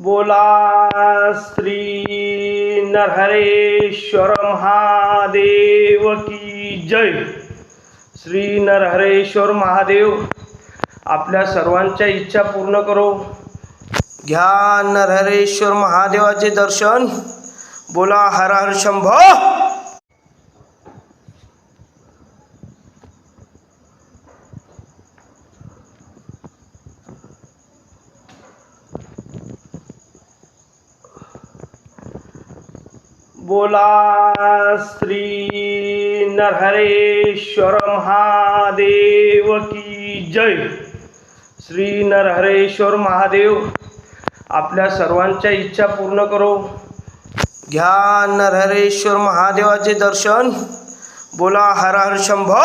बोला श्री नरहरेश्वर महादेव की जय। श्री नरहरेश्वर महादेव आपल्या सर्वांच्या इच्छा पूर्ण करो। घ्या नरहरेश्वर महादेवाचे दर्शन। बोला हर हर शंभो। बोला श्री नरहरेश्वर महादेव की जय। श्री नरहरेश्वर महादेव आपल्या सर्वांच्या इच्छा पूर्ण करो। घ्या नरहरेश्वर महादेवाचे दर्शन। बोला हर हर शंभो।